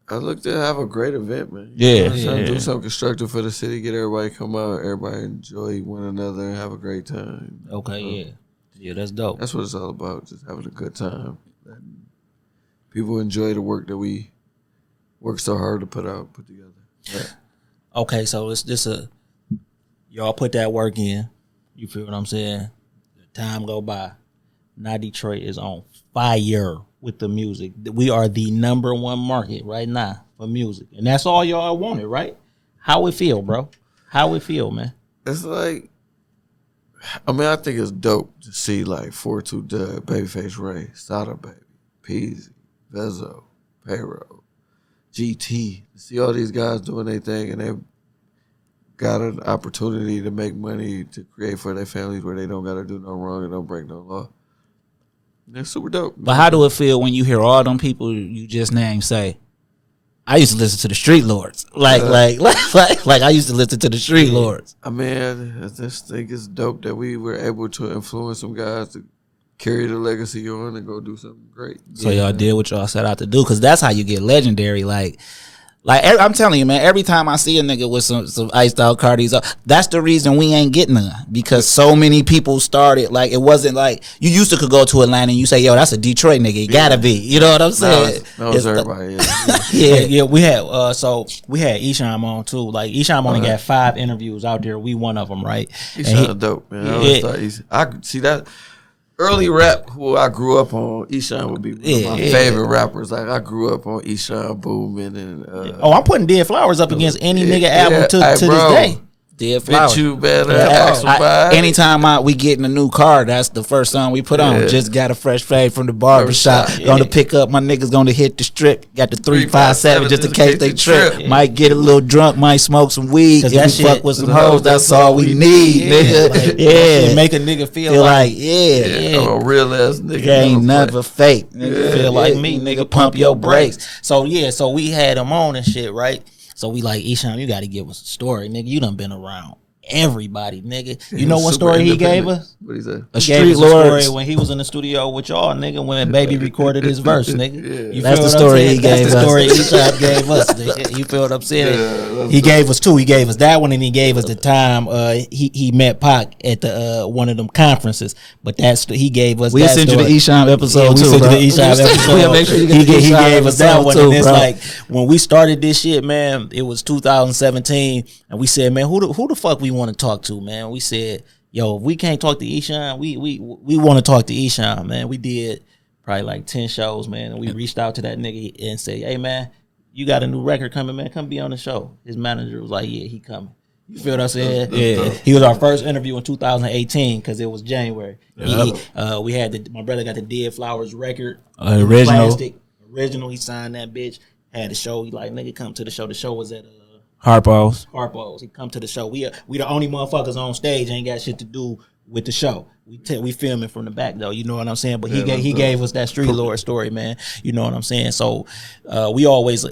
I look to have a great event, man. Yeah. Do something constructive for the city, get everybody come out, everybody enjoy one another, and have a great time. Okay, yeah, that's dope. That's what it's all about, just having a good time. And people enjoy the work that we work so hard to put together. Yeah. Okay, so it's just y'all put that work in. You feel what I'm saying? Time go by. Now Detroit is on fire with the music. We are the number one market right now for music. And that's all y'all wanted, right? How it feel, bro? How it feel, man? It's like, I mean, I think it's dope to see like 4-2 Dub, Babyface Ray, Sada Baby, Peasy, Vezzo, Payroll, GT. To see all these guys doing their thing and they've got an opportunity to make money to create for their families where they don't got to do no wrong and don't break no law. That's super dope. But how do it feel when you hear all them people you just named say, I used to listen to the Street Lords. Like I used to listen to the Street Lords. I mean, I just think it's dope that we were able to influence some guys to carry the legacy on and go do something great. So y'all did what y'all set out to do, because that's how you get legendary. Like I'm telling you, man, every time I see a nigga with some iced out Cardi's, that's the reason we ain't getting none. Because so many people started, like, it wasn't like, you used to could go to Atlanta and you say, yo, that's a Detroit nigga. It gotta be. You know what I'm saying? No, it's everybody. Yeah, we had, we had Esham on too. Like, Esham only got 5 interviews out there. We one of them, right? Esham dope, man. I always thought I could see that. Early rap, who I grew up on, Esham would be one of my favorite rappers. Like, I grew up on Esham, Boomin, and I'm putting Dead Flowers up against any nigga album to this day. Dead Flowers. Fit You Better. Anytime we get in a new car, that's the first song we put on. Just got a fresh fade from the barbershop. Gonna pick up, my niggas gonna hit the strip. Got the 357 just in case they trip. Might get a little drunk, might smoke some weed. If we fuck with some hoes, that's all we need, nigga. Make a nigga feel like, I'm a real ass nigga. Ain't never fake. Nigga feel like me, nigga, pump your brakes. So we had him on and shit, right? So we like, Esham, you got to give us a story, nigga. You done been around everybody, nigga. You know what story he gave us? What he say? A Street Lord story when he was in the studio with y'all, nigga, when Baby recorded his verse, nigga. You that's the story he gave us. That's the story Esham gave us, nigga. You feel what I'm saying? He gave us 2. He gave us that one, and he gave us the time he met Pac at the one of them conferences. But he gave us. We'll send you the Esham episode too, bro. We send you the Esham episode. We'll make sure you get he gave us that one, too, and it's bro. like when we started this shit, man. It was 2017, and we said, man, who the fuck we want to talk to, man? We said, yo, if we can't talk to Esham, we want to talk to Esham, man. We did probably like 10 shows, man, and we reached out to that nigga and said, hey, man, you got a new record coming, man, come be on the show. His manager was like, yeah, he coming. You feel what I'm saying? Yeah. He was our first interview in 2018 because it was January. We had my brother got the Dead Flowers record, original. He signed that bitch. Had a show. He like, nigga, come to the show. The show was at Harpo's. He come to the show. We the only motherfuckers on stage. Ain't got shit to do with the show. We filming from the back though. You know what I'm saying? But he gave us that Street Lord story, man. You know what I'm saying? So we always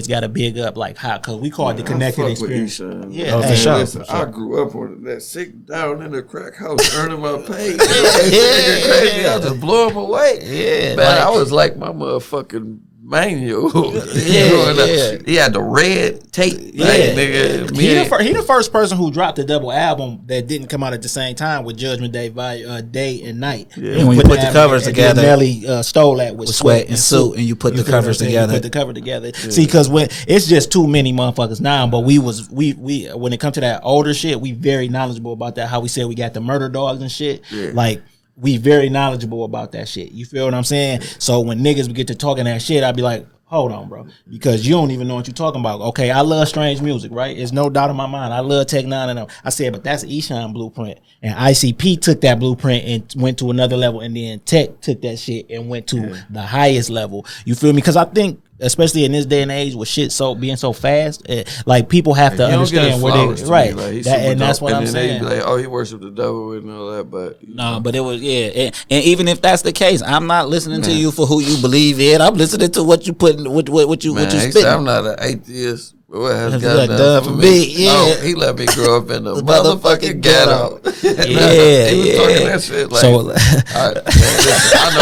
got to big up like how, cause we call it the connected experience. For sure. Listen, I grew up on that, sitting down in the crack house earning my pay. Crazy. I just blow him away. Yeah, man. I was like my motherfucking manual. He had the red tape. Nigga, he the first person who dropped a double album that didn't come out at the same time with Judgment Day Day and Night. And when you put the covers together, Nelly stole that with Sweat and Suit, and you put the covers together. Put the cover together. See, because when it's just too many motherfuckers now, but we when it comes to that older shit, we very knowledgeable about that. How we said we got the murder dogs and shit, like. We very knowledgeable about that shit. You feel what I'm saying? So when niggas get to talking that shit, I'd be like, hold on, bro. Because you don't even know what you're talking about. Okay, I love strange music, right? It's no doubt in my mind. I love Tech Nine and them. I said, but that's Esham blueprint. And ICP took that blueprint and went to another level. And then Tech took that shit and went to the highest level. You feel me? Because I think, especially in this day and age with shit being so fast, like people have to understand where they right. Like, and that's what I'm saying. They be like, oh, he worshiped the devil and all that, but but it was and even if that's the case, I'm not listening to you for who you believe in. I'm listening to what you put in, what you spit. I'm not an atheist. What has God done for me? Oh, he let me grow up in the motherfucking ghetto. He was talking that shit like. So, I know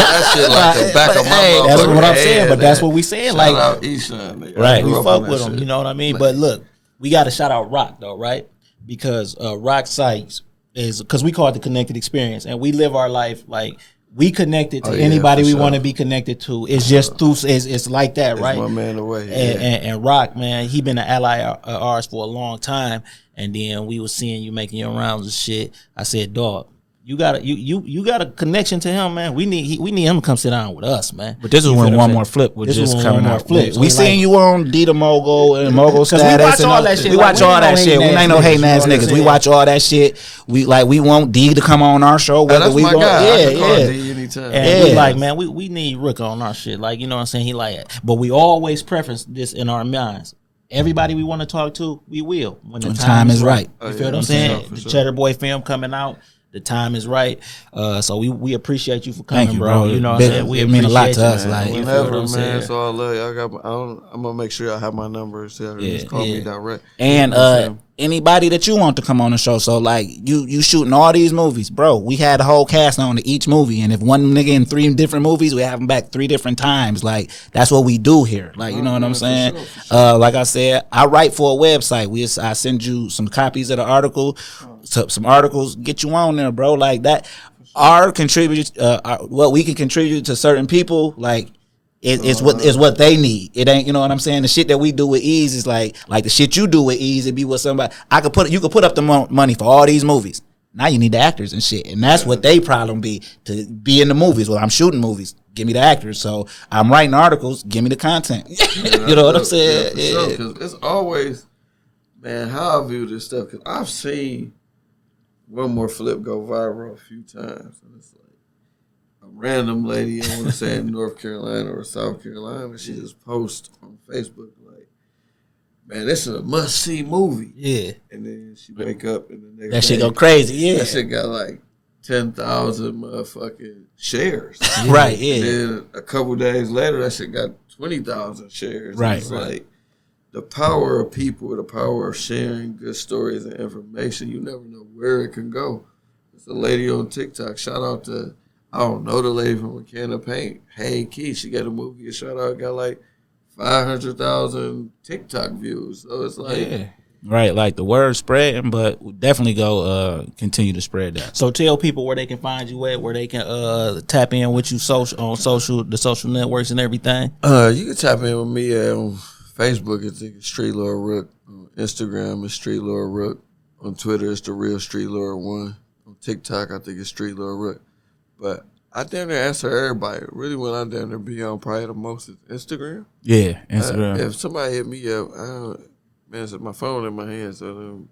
that shit like the back of my motherfucking That's what I'm saying, but that's what we saying. Like, out Esham, right? We fuck with him. You know what I mean? But look, we got to shout out Rock though, right? Because Rock Sites is because we call it the connected experience, and we live our life like we connected to Oh, yeah, anybody for we sure. want to be connected to. It's just through. It's like that, right? One man away. And Rock, man, he been an ally of ours for a long time. And then we was seeing you making your rounds and shit. I said, dog, you got a connection to him, man. We need him to come sit down with us, man. But this is You when feel One what I'm More saying? Flip was This just was coming One More out. Flip. So We it's seen like- you on D the Mogul and Mogul we status. watch and all that shit. We Like, watch we all ain't that no shit. hating We ass ain't no niggas, hating you know ass what I'm niggas. We saying? watch all that shit. We want D to come on our show. Whether That's we my go, guy. I can call yeah. D anytime. And we Yeah. like, man, we need Rook on our shit. Like, you know what I'm saying? He like it. But we always preference this in our minds. Everybody we want to talk to, we will. When the time is right. Oh, You yeah, feel what I'm for saying? sure, for The sure. Cheddar Boy film coming out. The time is right. So we appreciate you for coming, Thank you, bro. bro. You know what I'm Big- saying? We it mean a lot appreciate to you, us, man. like, You feel Whenever, what I'm man. saying? So I love you. I'm gonna make sure y'all have my number. So just call me direct. And You know what I'm saying? anybody that you want to come on the show. So like you shooting all these movies, bro. We had the whole cast on to each movie, and if one nigga in 3 different movies, we have him back 3 different times. Like that's what we do here. Like you know what I'm for saying? sure, for sure. Like I said, I write for a website. I send you some copies of the article, some articles, get you on there, bro. Like that. Our contribute, what we can contribute to certain people, like. It's what they need. It ain't, you know what I'm saying. The shit that we do with ease is like the shit you do with ease. It be with somebody. You could put up the money for all these movies. Now you need the actors and shit, and that's what they problem be to be in the movies. Well, I'm shooting movies. Give me the actors. So I'm writing articles. Give me the content. You know what I'm saying? Yeah, because it's always, man, how I view this stuff. Because I've seen One More Flip go viral a few times, and it's like a random lady, I want to say in North Carolina or South Carolina, she just posts on Facebook like, man, this is a must-see movie. Yeah. And then she wake up and the next That shit day, go crazy. Yeah. that shit got like 10,000 motherfucking shares. Right. And Yeah. then a couple days later, that shit got 20,000 shares. Right, It's right. like the power of people, the power of sharing good stories and information. You never know where it can go. There's a lady on TikTok. Shout out to, I don't know the lady from A Can of Paint. Hey, Key. She got a movie. A shout out got like 500,000 TikTok views. So it's like, Yeah. Right, like the word spreading, but we definitely go continue to spread that. So tell people where they can find you at, where they can tap in with you the social networks and everything. you can tap in with me on Facebook. It's Street Lord Rook. On Instagram, it's Street Lord Rook. On Twitter, it's The Real Street Lord 1. On TikTok, I think it's Street Lord Rook. But I damn near answer everybody. Really, when I damn near be on probably the most is Instagram. Yeah, Instagram. If somebody hit me up, man, it's my phone in my hand, so it don't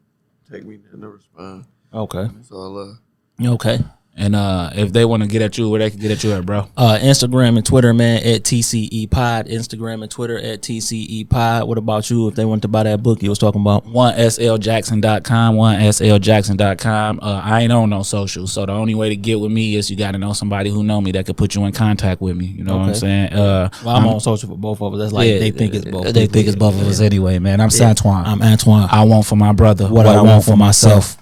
take me nothing to respond. Okay. That's all I love. Okay. And if they want to get at you, where they can get at you at, bro? Instagram and Twitter, man, at TCE Pod. Instagram and Twitter at TCE Pod. What about you? If they want to buy that book you was talking about, 1sljackson.com, 1sljackson.com. I ain't on no social, so the only way to get with me is you got to know somebody who know me that could put you in contact with me. You know what I'm Okay. saying? well, I'm on social for both of us. That's like they think it's both. They think it's both of us anyway, man. I'm Santoine. I'm Antoine. I want for my brother what I want for myself.